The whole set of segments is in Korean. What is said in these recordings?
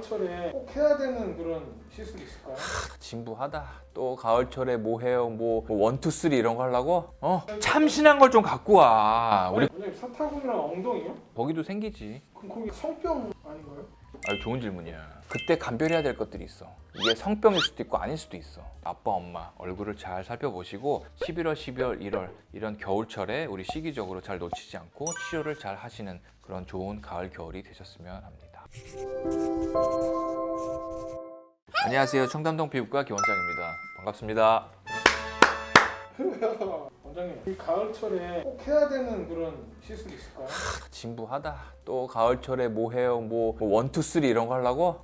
가을철에 꼭 해야 되는 그런 시술이 있을까요? 진부하다. 또 가을철에 뭐 해요? 뭐 원투 쓰리 이런 거 하려고? 참신한 걸 좀 갖고 와. 우리 원장님 사타구니랑 엉덩이요? 거기도 생기지. 그럼 거기 성병 아닌가요? 아유, 좋은 질문이야. 그때 감별해야 될 것들이 있어. 이게 성병일 수도 있고 아닐 수도 있어. 아빠, 엄마 얼굴을 잘 살펴보시고 11월, 12월, 1월 이런 겨울철에 우리 시기적으로 잘 놓치지 않고 치료를 잘 하시는 그런 좋은 가을, 겨울이 되셨으면 합니다. 안녕하세요. 청담동 피부과 김원장입니다. 반갑습니다. 원장님 이 가을철에 꼭 해야 되는 그런 시술이 있을까요? 진부하다. 또 가을철에 뭐 해요? 뭐 원투 쓰리 이런 거 하려고?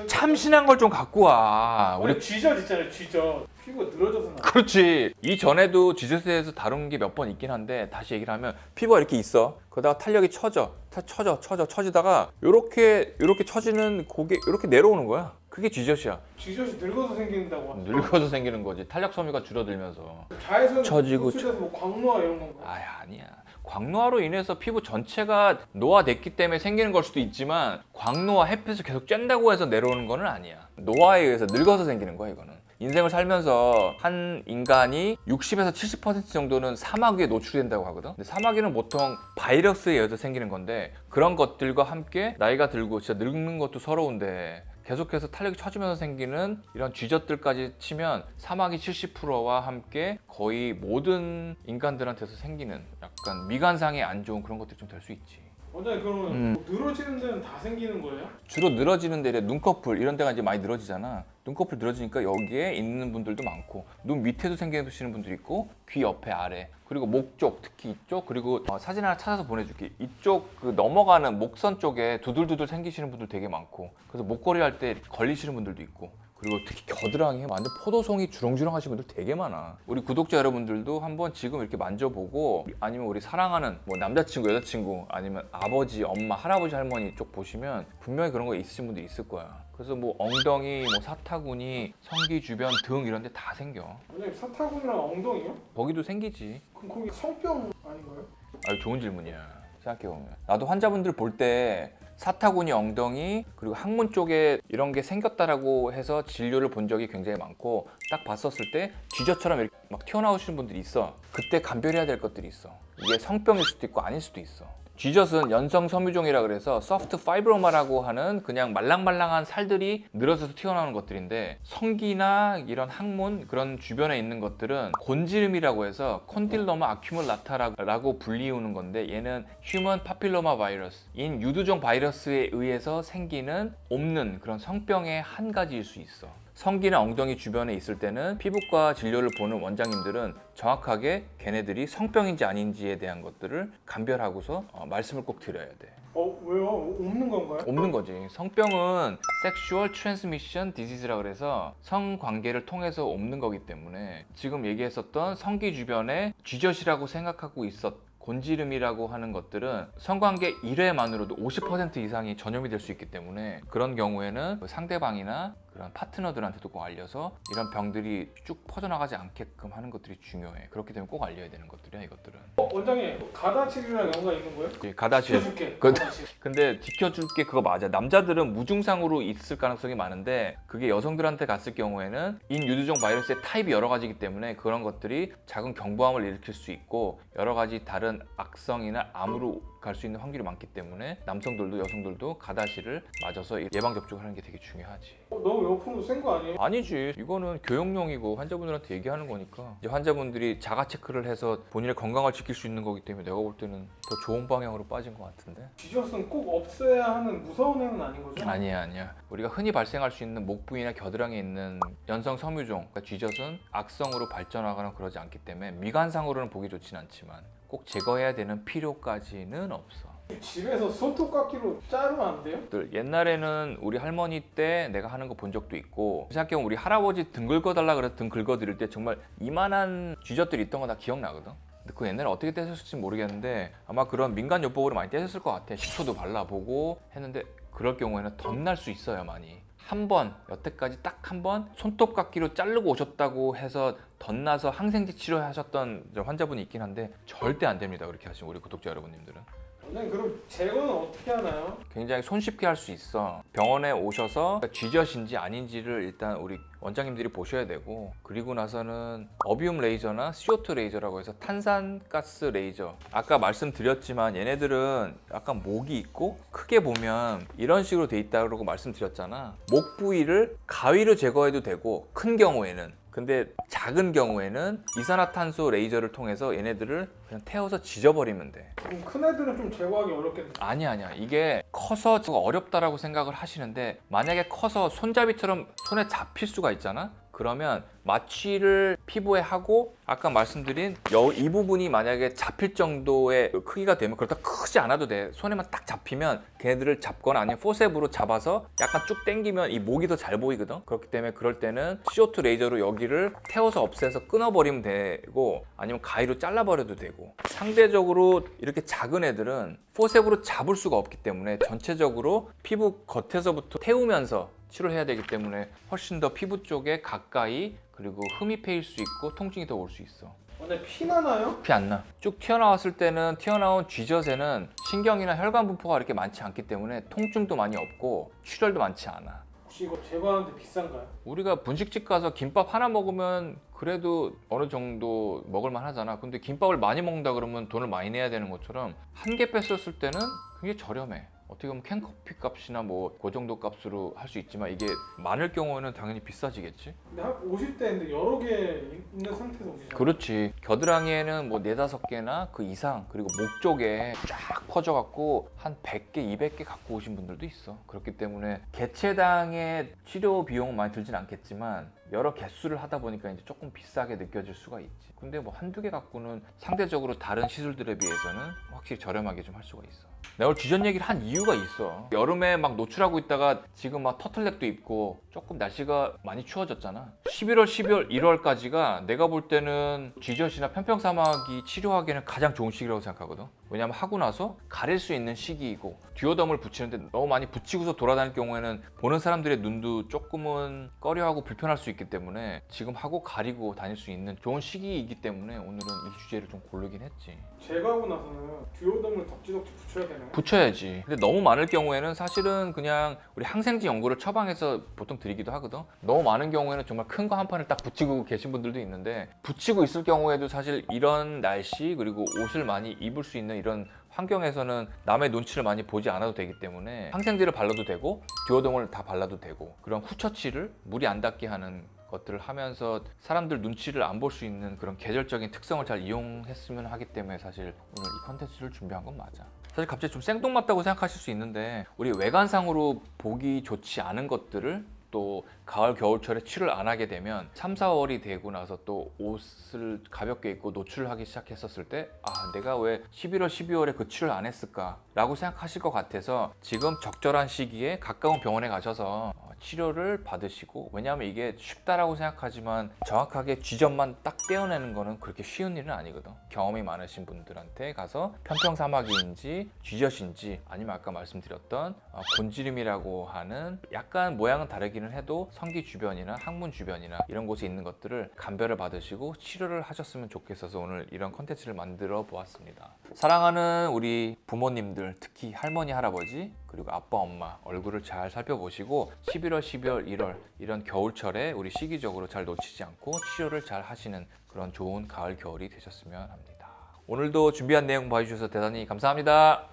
참신한 걸 좀 갖고 와. 우리 쥐젖 있잖아요, 쥐젖. 피부가 늘어져서 나. 그렇지. 이전에도 쥐젖에 대해서 다룬 게 몇 번 있긴 한데 다시 얘기를 하면 피부가 이렇게 있어. 그러다가 탄력이 처지다가 요렇게 처지는 고개 이렇게 내려오는 거야. 그게 쥐젖이야. 쥐젖이 늙어서 생긴다고. 늙어서 생기는 거지. 탄력 섬유가 줄어들면서. 자외선 처지고 노출돼서 뭐 광노화 이런 건가? 아니야. 광노화로 인해서 피부 전체가 노화됐기 때문에 생기는 걸 수도 있지만 광노화 햇빛을 계속 쬐다고 해서 내려오는 거는 아니야. 노화에 의해서 늙어서 생기는 거야, 이거는. 인생을 살면서 한 인간이 60에서 70% 정도는 사마귀에 노출된다고 하거든. 근데 사마귀는 보통 바이러스에 의해서 생기는 건데 그런 것들과 함께 나이가 들고 진짜 늙는 것도 서러운데 계속해서 탄력이 처지면서 생기는 이런 쥐젖들까지 치면 사마귀 70%와 함께 거의 모든 인간들한테서 생기는 약간 미관상에 안 좋은 그런 것들이 좀 될 수 있지. 원장님 그러면 뭐 늘어지는 데는 다 생기는 거예요? 주로 늘어지는 데에 눈꺼풀 이런 데가 이제 많이 늘어지잖아. 눈꺼풀 늘어지니까 여기에 있는 분들도 많고 눈 밑에도 생기시는 분들이 있고 귀 옆에 아래 그리고 목 쪽 특히 이쪽 그리고 사진 하나 찾아서 보내줄게. 이쪽 그 넘어가는 목선 쪽에 두들두들 생기시는 분들 되게 많고 그래서 목걸이 할 때 걸리시는 분들도 있고 그리고 특히 겨드랑이 완전 포도송이 주렁주렁 하시는 분들 되게 많아. 우리 구독자 여러분들도 한번 지금 이렇게 만져보고 아니면 우리 사랑하는 뭐 남자친구 여자친구 아니면 아버지 엄마 할아버지 할머니 쪽 보시면 분명히 그런 거 있으신 분들이 있을 거야. 그래서 뭐 엉덩이 뭐 사타구니 성기 주변 등 이런 데 다 생겨. 원장님 사타구니랑 엉덩이요? 거기도 생기지. 그럼 거기 성병 아닌가요? 아유, 좋은 질문이야. 생각해보면 나도 환자분들 볼 때 사타구니 엉덩이 그리고 항문 쪽에 이런 게 생겼다라고 해서 진료를 본 적이 굉장히 많고 딱 봤었을 때 쥐젖처럼 이렇게 막 튀어나오시는 분들이 있어. 그때 감별해야 될 것들이 있어. 이게 성병일 수도 있고 아닐 수도 있어. 쥐젖은 연성 섬유종이라 그래서 소프트 파이브로마라고 하는 그냥 말랑말랑한 살들이 늘어져서 튀어나오는 것들인데 성기나 이런 항문 그런 주변에 있는 것들은 곤지름이라고 해서 콘딜로마 아큐뮬라타라고 불리우는 건데 얘는 휴먼 파필로마 바이러스인 유두종 바이러스에 의해서 생기는 옮는 그런 성병의 한 가지일 수 있어. 성기나 엉덩이 주변에 있을 때는 피부과 진료를 보는 원장님들은 정확하게 걔네들이 성병인지 아닌지에 대한 것들을 감별하고서 말씀을 꼭 드려야 돼. 왜요? 없는 건가요? 없는 거지. 성병은 Sexual Transmission Disease라 그래서 성관계를 통해서 옮는 거기 때문에 지금 얘기했었던 성기 주변에 쥐젖이라고 생각하고 있었던 곤지름이라고 하는 것들은 성관계 1회만으로도 50% 이상이 전염이 될 수 있기 때문에 그런 경우에는 상대방이나 그런 파트너들한테도 꼭 알려서 이런 병들이 쭉 퍼져나가지 않게끔 하는 것들이 중요해. 그렇기 때문에 꼭 알려야 되는 것들이야, 이것들은. 원장님 가다칠이랑 연관 있는 거예요? 가다실. 지켜줄게. 그- 가다칠. 근데 지켜줄게 그거 맞아. 남자들은 무증상으로 있을 가능성이 많은데 그게 여성들한테 갔을 경우에는 인유두종 바이러스의 타입이 여러 가지이기 때문에 그런 것들이 작은 경부암을 일으킬 수 있고 여러 가지 다른 악성이나 암으로 갈 수 있는 확률이 많기 때문에 남성들도 여성들도 가다실을 맞아서 예방 접종을 하는 게 되게 중요하지. 너무 용품도 센 거 아니에요? 아니지. 이거는 교육용이고 환자분들한테 얘기하는 거니까 이제 환자분들이 자가 체크를 해서 본인의 건강을 지킬 수 있는 거기 때문에 내가 볼 때는 더 좋은 방향으로 빠진 것 같은데. 쥐젖은 꼭 없애야 하는 무서운 애는 아닌 거죠? 아니야. 우리가 흔히 발생할 수 있는 목 부위나 겨드랑이에 있는 연성 섬유종, 그러니까 쥐젖은 악성으로 발전하거나 그러지 않기 때문에 미관상으로는 보기 좋진 않지만 꼭 제거해야 되는 필요까지는 없어. 집에서 손톱깎이로 자르면 안 돼요? 옛날에는 우리 할머니 때 내가 하는 거 본 적도 있고 생각해보면 우리 할아버지 등 긁어달라 그래서 등 긁어드릴 때 정말 이만한 쥐젖들이 있던 거 나 기억나거든. 근데 그 옛날에 어떻게 떼셨을지 모르겠는데 아마 그런 민간요법으로 많이 떼셨을 것 같아. 식초도 발라보고 했는데 그럴 경우에는 덧날 수 있어요, 많이. 한 번, 여태까지 딱 한 번 손톱깎이로 자르고 오셨다고 해서 덧나서 항생제 치료하셨던 환자분이 있긴 한데 절대 안 됩니다. 그렇게 하시면 우리 구독자 여러분님들은. 원장님 그럼 제거는 어떻게 하나요? 굉장히 손쉽게 할 수 있어. 병원에 오셔서 쥐젖인지 아닌지를 일단 우리 원장님들이 보셔야 되고, 그리고 나서는 어비움 레이저나 CO2 레이저라고 해서 탄산가스 레이저, 아까 말씀드렸지만 얘네들은 약간 목이 있고 크게 보면 이런 식으로 돼 있다고 말씀드렸잖아. 목 부위를 가위로 제거해도 되고 큰 경우에는, 근데 작은 경우에는 이산화탄소 레이저를 통해서 얘네들을 그냥 태워서 지져버리면 돼. 그럼 큰 애들은 좀 제거하기 어렵겠네. 아니야. 이게 커서 어렵다라고 생각을 하시는데, 만약에 커서 손잡이처럼 손에 잡힐 수가 있잖아? 그러면 마취를 피부에 하고 아까 말씀드린 이 부분이 만약에 잡힐 정도의 크기가 되면, 그렇다 크지 않아도 돼. 손에만 딱 잡히면 걔네들을 잡거나 아니면 포셉으로 잡아서 약간 쭉 당기면 이 목이 더 잘 보이거든. 그렇기 때문에 그럴 때는 CO2 레이저로 여기를 태워서 없애서 끊어버리면 되고, 아니면 가위로 잘라버려도 되고. 상대적으로 이렇게 작은 애들은 포셉으로 잡을 수가 없기 때문에 전체적으로 피부 겉에서부터 태우면서 치료를 해야 되기 때문에 훨씬 더 피부 쪽에 가까이, 그리고 흠이 패일 수 있고 통증이 더 올 수 있어. 원장님 피 나나요? 피 안 나. 쭉 튀어나왔을 때는, 튀어나온 쥐젖에는 신경이나 혈관 분포가 이렇게 많지 않기 때문에 통증도 많이 없고 출혈도 많지 않아. 혹시 이거 제거하는데 비싼가요? 우리가 분식집 가서 김밥 하나 먹으면 그래도 어느 정도 먹을만 하잖아. 근데 김밥을 많이 먹는다 그러면 돈을 많이 내야 되는 것처럼 한 개 뺐었을 때는 굉장히 저렴해. 어떻게 보면 캔커피 값이나 뭐 그 정도 값으로 할 수 있지만, 이게 많을 경우에는 당연히 비싸지겠지. 근데 오실 때 근데 여러 개 있는 상태에서 오시잖아요. 그렇지. 겨드랑이에는 뭐 4-5개나 그 이상, 그리고 목 쪽에 쫙 퍼져갖고 한 100개, 200개 갖고 오신 분들도 있어. 그렇기 때문에 개체당의 치료 비용은 많이 들진 않겠지만 여러 개수를 하다 보니까 이제 조금 비싸게 느껴질 수가 있지. 근데 뭐 한두 개 갖고는 상대적으로 다른 시술들에 비해서는 확실히 저렴하게 좀 할 수가 있어. 내가 오늘 쥐젖 얘기를 한 이유가 있어. 여름에 막 노출하고 있다가 지금 막 터틀넥도 입고 조금 날씨가 많이 추워졌잖아. 11월, 12월, 1월까지가 내가 볼 때는 쥐젖이나 편평사막이 치료하기에는 가장 좋은 시기라고 생각하거든. 왜냐면 하고 나서 가릴 수 있는 시기이고, 듀오덤을 붙이는데 너무 많이 붙이고서 돌아다닐 경우에는 보는 사람들의 눈도 조금은 꺼려하고 불편할 수 있기 때문에 지금 하고 가리고 다닐 수 있는 좋은 시기이기 때문에 오늘은 이 주제를 좀 고르긴 했지. 제거하고 나서는 듀오덤을 덕지덕지 붙여야 되나요? 붙여야지. 근데 너무 많을 경우에는 사실은 그냥 우리 항생제 연고를 처방해서 보통 드리기도 하거든. 너무 많은 경우에는 정말 큰 거 한 판을 딱 붙이고 계신 분들도 있는데, 붙이고 있을 경우에도 사실 이런 날씨, 그리고 옷을 많이 입을 수 있는 이런 환경에서는 남의 눈치를 많이 보지 않아도 되기 때문에 항생제를 발라도 되고 듀오덤을 다 발라도 되고, 그런 후처치를 물이 안 닿게 하는 것들을 하면서 사람들 눈치를 안 볼 수 있는 그런 계절적인 특성을 잘 이용했으면 하기 때문에 사실 오늘 이 컨텐츠를 준비한 건 맞아. 사실 갑자기 좀 생뚱맞다고 생각하실 수 있는데, 우리 외관상으로 보기 좋지 않은 것들을 또 가을 겨울철에 치료를 안 하게 되면 3, 4월이 되고 나서 또 옷을 가볍게 입고 노출을 하기 시작했었을 때, 아, 내가 왜 11월, 12월에 그 치료를 안 했을까 라고 생각하실 것 같아서 지금 적절한 시기에 가까운 병원에 가셔서 치료를 받으시고, 왜냐하면 이게 쉽다라고 생각하지만 정확하게 쥐젖만 딱 떼어내는 거는 그렇게 쉬운 일은 아니거든. 경험이 많으신 분들한테 가서 편평사막인지 쥐젖인지, 아니면 아까 말씀드렸던 곤지름이라고 하는 약간 모양은 다르기는 해도 성기 주변이나 항문 주변이나 이런 곳에 있는 것들을 감별을 받으시고 치료를 하셨으면 좋겠어서 오늘 이런 컨텐츠를 만들어 보았습니다. 사랑하는 우리 부모님들, 특히 할머니, 할아버지, 그리고 아빠, 엄마 얼굴을 잘 살펴보시고 11월, 12월, 1월 이런 겨울철에 우리 시기적으로 잘 놓치지 않고 치료를 잘 하시는 그런 좋은 가을, 겨울이 되셨으면 합니다. 오늘도 준비한 내용 봐주셔서 대단히 감사합니다.